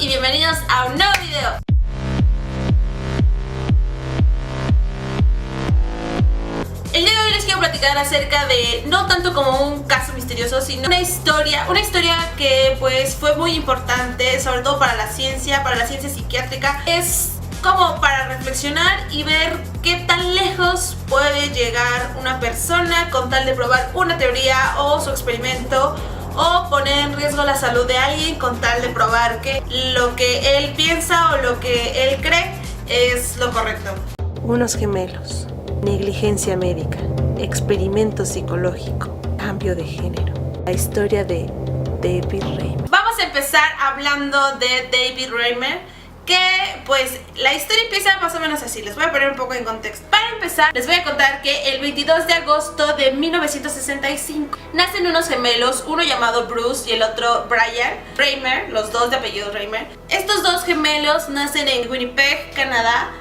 y bienvenidos a un nuevo video. El día de hoy les quiero platicar acerca de, no tanto como un caso misterioso, sino una historia que pues fue muy importante, sobre todo para la ciencia psiquiátrica. Es como para reflexionar y ver qué tan lejos puede llegar una persona con tal de probar una teoría o su experimento, o poner en riesgo la salud de alguien con tal de probar que lo que él piensa o lo que él cree es lo correcto. Unos gemelos, negligencia médica, experimento psicológico, cambio de género. La historia de David Reimer. Vamos a empezar hablando de David Reimer, que pues la historia empieza más o menos así. Les voy a poner un poco en contexto. Para empezar, les voy a contar que el 22 de agosto de 1965 nacen unos gemelos, uno llamado Bruce y el otro Brian Reimer, los dos de apellido Reimer. Estos dos gemelos nacen en Winnipeg, Canadá.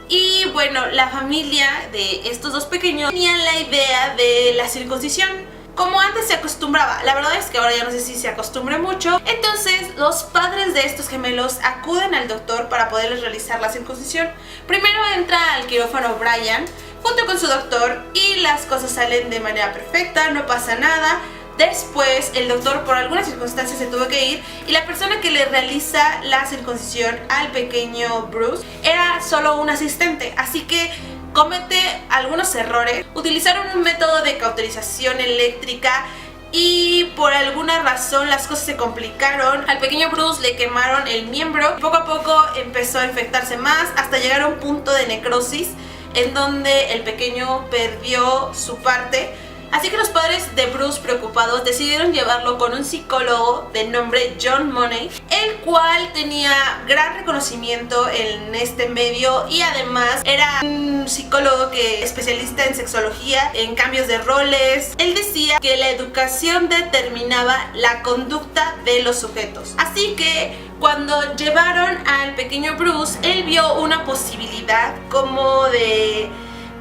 Y bueno, la familia de estos dos pequeños tenían la idea de la circuncisión, como antes se acostumbraba. La verdad es que ahora ya no sé si se acostumbre mucho. Entonces los padres de estos gemelos acuden al doctor para poderles realizar la circuncisión. Primero entra al quirófano Brian junto con su doctor y las cosas salen de manera perfecta, no pasa nada. Después el doctor por algunas circunstancias se tuvo que ir y la persona que le realiza la circuncisión al pequeño Bruce era solo un asistente, así que comete algunos errores. Utilizaron un método de cauterización eléctrica y por alguna razón las cosas se complicaron. Al pequeño Bruce le quemaron el miembro. Poco a poco empezó a infectarse más hasta llegar a un punto de necrosis en donde el pequeño perdió su parte. Así que los padres de Bruce, preocupados, decidieron llevarlo con un psicólogo de nombre John Money, el cual tenía gran reconocimiento en este medio y además era un psicólogo especialista en sexología, en cambios de roles. Él decía que la educación determinaba la conducta de los sujetos. Así que cuando llevaron al pequeño Bruce, él vio una posibilidad como de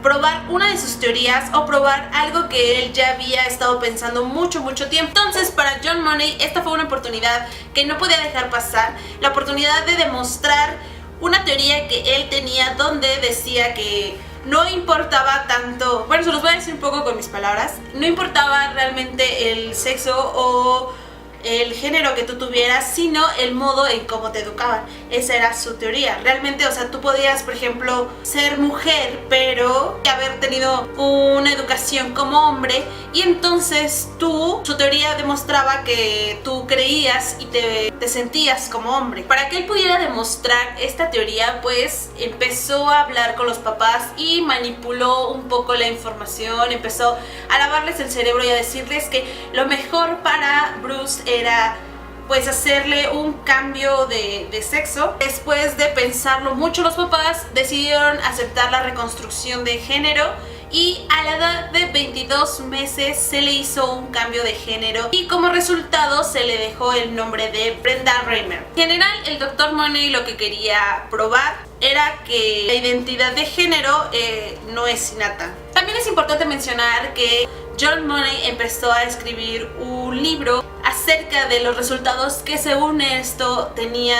probar una de sus teorías o probar algo que él ya había estado pensando mucho tiempo. Entonces para John Money esta fue una oportunidad que no podía dejar pasar, la oportunidad de demostrar una teoría que él tenía, donde decía que no importaba tanto, bueno, se los voy a decir un poco con mis palabras, no importaba realmente el sexo o el género que tú tuvieras, sino el modo en cómo te educaban. Esa era su teoría. Realmente, o sea, tú podías, por ejemplo, ser mujer, pero haber tenido una educación como hombre, y entonces su teoría demostraba que tú creías y te sentías como hombre. Para que él pudiera demostrar esta teoría, pues empezó a hablar con los papás y manipuló un poco la información, empezó a lavarles el cerebro y a decirles que lo mejor para Bruce era pues hacerle un cambio de sexo. Después de pensarlo mucho, los papás decidieron aceptar la reconstrucción de género y a la edad de 22 meses se le hizo un cambio de género y como resultado se le dejó el nombre de Brenda Reimer. En general, el Dr. Money lo que quería probar era que la identidad de género no es innata. También es importante mencionar que John Money empezó a escribir un libro acerca de los resultados que según esto tenía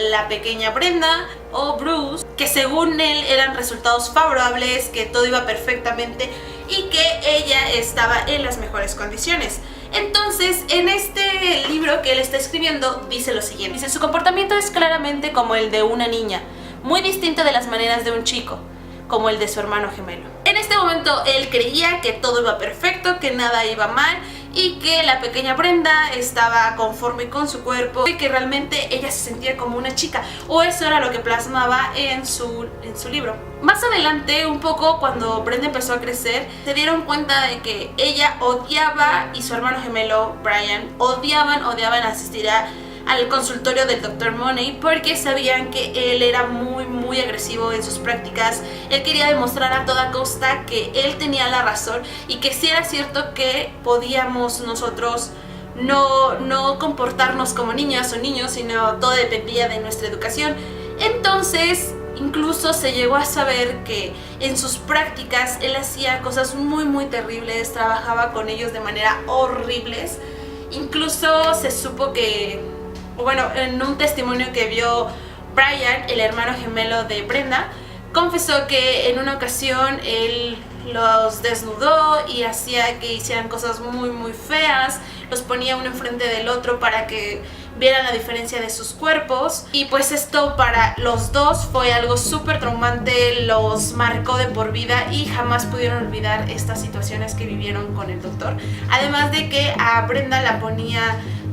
la pequeña Brenda o Bruce, que según él eran resultados favorables, que todo iba perfectamente y que ella estaba en las mejores condiciones. Entonces, en este libro que él está escribiendo dice lo siguiente. Dice: su comportamiento es claramente como el de una niña, muy distinto de las maneras de un chico, como el de su hermano gemelo. En este momento él creía que todo iba perfecto, que nada iba mal y que la pequeña Brenda estaba conforme con su cuerpo y que realmente ella se sentía como una chica, o eso era lo que plasmaba en su libro. Más adelante, un poco cuando Brenda empezó a crecer, se dieron cuenta de que ella odiaba y su hermano gemelo Brian odiaban asistir al consultorio del Dr. Money porque sabían que él era muy agresivo en sus prácticas. Él quería demostrar a toda costa que él tenía la razón y que sí era cierto que podíamos nosotros no comportarnos como niñas o niños, sino todo dependía de nuestra educación. Entonces incluso se llegó a saber que en sus prácticas él hacía cosas muy terribles, trabajaba con ellos de manera horribles. Incluso se supo que Bueno, en un testimonio que vio Brian, el hermano gemelo de Brenda, confesó que en una ocasión él los desnudó y hacía que hicieran cosas muy feas, los ponía uno enfrente del otro para que vieran la diferencia de sus cuerpos, y pues esto para los dos fue algo súper traumante, los marcó de por vida y jamás pudieron olvidar estas situaciones que vivieron con el doctor. Además de que a Brenda la ponía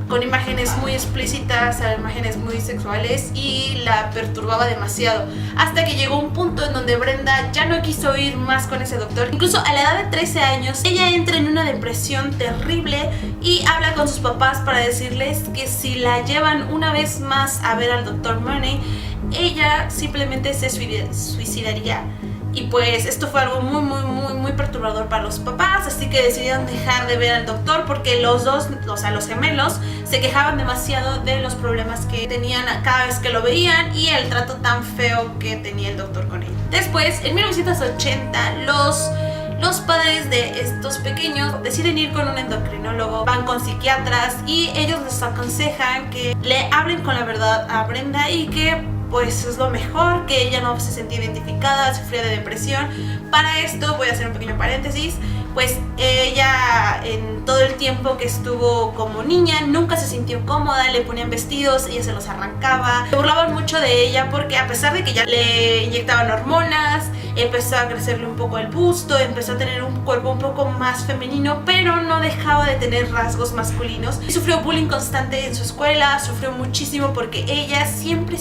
con imágenes muy explícitas, imágenes muy sexuales, y la perturbaba demasiado, hasta que llegó un punto en donde Brenda ya no quiso ir más con ese doctor. Incluso a la edad de 13 años ella entra en una depresión terrible y habla con sus papás para decirles que si la llevan una vez más a ver al Dr. Money, ella simplemente se suicidaría. Y pues esto fue algo muy perturbador para los papás, así que decidieron dejar de ver al doctor porque los dos, o sea, los gemelos, se quejaban demasiado de los problemas que tenían cada vez que lo veían y el trato tan feo que tenía el doctor con ellos. Después, en 1980, los padres de estos pequeños deciden ir con un endocrinólogo, van con psiquiatras y ellos les aconsejan que le hablen con la verdad a Brenda y que pues es lo mejor, que ella no se sentía identificada, sufría de depresión. Para esto voy a hacer un pequeño paréntesis, pues ella en todo el tiempo que estuvo como niña nunca se sintió cómoda, le ponían vestidos, ella se los arrancaba, se burlaban mucho de ella porque a pesar de que ya le inyectaban hormonas, empezó a crecerle un poco el busto, empezó a tener un cuerpo un poco más femenino, pero no dejaba de tener rasgos masculinos, y sufrió bullying constante en su escuela, sufrió muchísimo porque ella siempre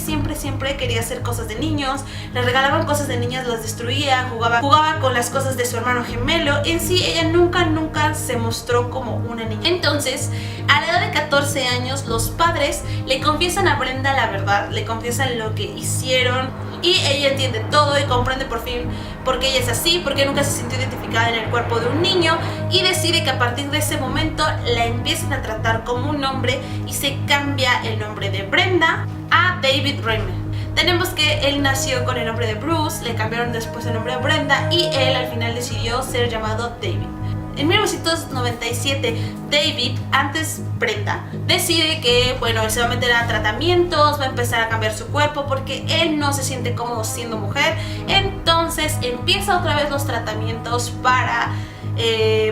quería hacer cosas de niños, le regalaban cosas de niñas, las destruía, jugaba con las cosas de su hermano gemelo. En sí ella nunca se mostró como una niña. Entonces, a la edad de 14 años, los padres le confiesan a Brenda la verdad, le confiesan lo que hicieron, y ella entiende todo y comprende por fin por qué ella es así, por qué nunca se sintió identificada en el cuerpo de un niño, y decide que a partir de ese momento la empiezan a tratar como un hombre y se cambia el nombre de Brenda a David Raymond. Tenemos que él nació con el nombre de Bruce, le cambiaron después el nombre a Brenda y él al final decidió ser llamado David. En 1997, David, antes Brenda, decide que, bueno, él se va a meter a tratamientos, va a empezar a cambiar su cuerpo porque él no se siente cómodo siendo mujer. Entonces empieza otra vez los tratamientos para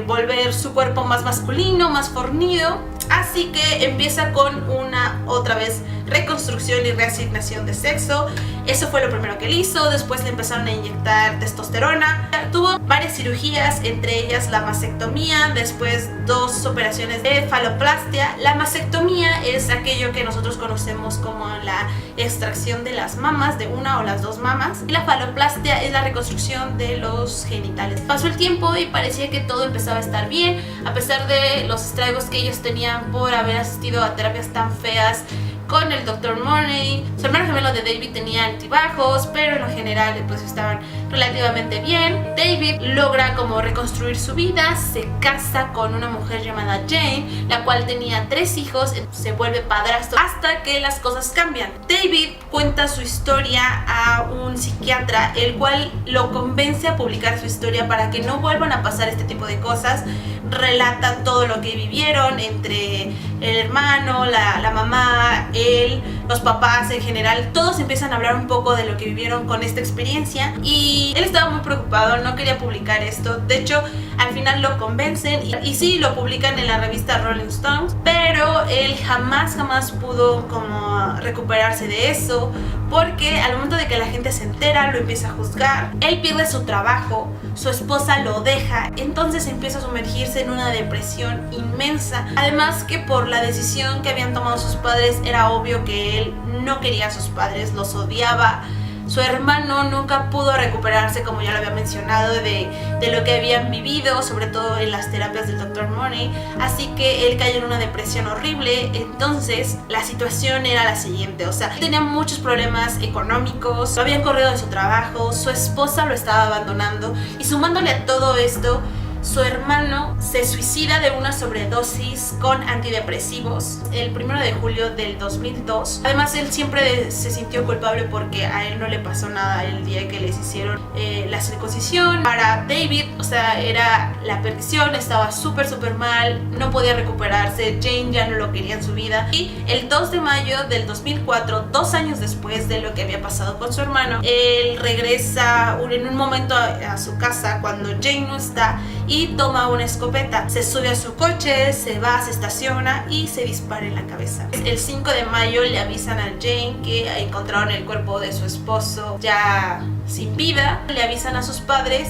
volver su cuerpo más masculino, más fornido. Así que empieza con una otra vez reconstrucción y reasignación de sexo. Eso fue lo primero que él hizo. Después le empezaron a inyectar testosterona. Tuvo varias cirugías, entre ellas la mastectomía, después 2 operaciones de faloplastia. La mastectomía es aquello que nosotros conocemos como la extracción de las mamas, de una o las 2 mamas, y la faloplastia es la reconstrucción de los genitales. Pasó el tiempo y parecía que todo empezaba a estar bien, a pesar de los estragos que ellos tenían por haber asistido a terapias tan feas con el Dr. Money. Su hermano gemelo de David tenía altibajos, pero en lo general pues estaban relativamente bien. David logra como reconstruir su vida, se casa con una mujer llamada Jane, la cual tenía 3 hijos, se vuelve padrastro hasta que las cosas cambian. David cuenta su historia a un psiquiatra, el cual lo convence a publicar su historia para que no vuelvan a pasar este tipo de cosas. Relatan todo lo que vivieron entre el hermano, la mamá, él, los papás en general. Todos empiezan a hablar un poco de lo que vivieron con esta experiencia y él estaba muy preocupado, no quería publicar esto. De hecho, al final lo convencen y sí, lo publican en la revista Rolling Stones, pero él jamás pudo como recuperarse de eso, porque al momento de que la gente se entera, lo empieza a juzgar. Él pierde su trabajo, su esposa lo deja, entonces empieza a sumergirse en una depresión inmensa. Además que por la decisión que habían tomado sus padres, era obvio que él no quería a sus padres, los odiaba. Su hermano nunca pudo recuperarse, como ya lo había mencionado, de lo que habían vivido, sobre todo en las terapias del Dr. Money. Así que él cayó en una depresión horrible. Entonces la situación era la siguiente, o sea, tenía muchos problemas económicos, lo habían corrido de su trabajo, su esposa lo estaba abandonando, y sumándole a todo esto, su hermano se suicida de una sobredosis con antidepresivos el 1 de julio del 2002. Además, él siempre se sintió culpable porque a él no le pasó nada el día que les hicieron la circuncisión. Para David, o sea, era la perdición, estaba súper mal, no podía recuperarse, Jane ya no lo quería en su vida. Y el 2 de mayo del 2004, 2 años después de lo que había pasado con su hermano, él regresa en un momento a su casa cuando Jane no está y toma una escopeta, se sube a su coche, se va, se estaciona y se dispara en la cabeza. El 5 de mayo le avisan a Jane que encontraron el cuerpo de su esposo ya sin vida, le avisan a sus padres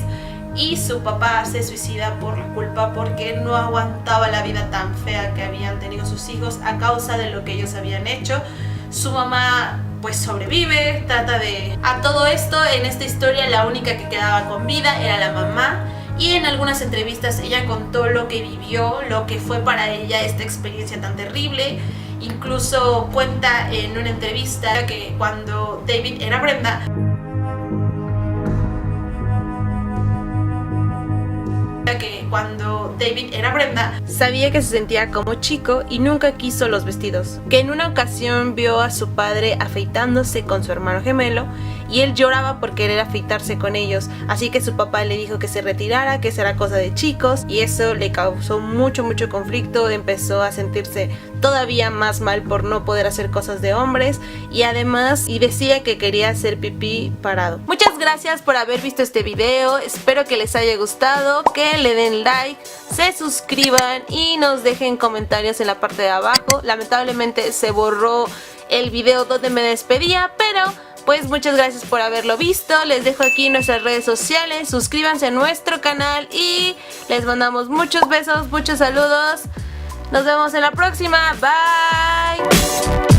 y su papá se suicida por la culpa porque no aguantaba la vida tan fea que habían tenido sus hijos a causa de lo que ellos habían hecho. Su mamá pues sobrevive, trata de... A todo esto, en esta historia la única que quedaba con vida era la mamá, y en algunas entrevistas ella contó lo que vivió, lo que fue para ella esta experiencia tan terrible. Incluso cuenta en una entrevista que cuando David era Brenda, sabía que se sentía como chico y nunca quiso los vestidos, que en una ocasión vio a su padre afeitándose con su hermano gemelo y él lloraba por querer afeitarse con ellos, así que su papá le dijo que se retirara, que será cosa de chicos, y eso le causó mucho conflicto. Empezó a sentirse todavía más mal por no poder hacer cosas de hombres y además decía que quería hacer pipí parado. Muchas gracias por haber visto este video, espero que les haya gustado, que le den like, se suscriban y nos dejen comentarios en la parte de abajo. Lamentablemente se borró el video donde me despedía, pero pues muchas gracias por haberlo visto. Les dejo aquí nuestras redes sociales, suscríbanse a nuestro canal y les mandamos muchos besos, muchos saludos. Nos vemos en la próxima, bye.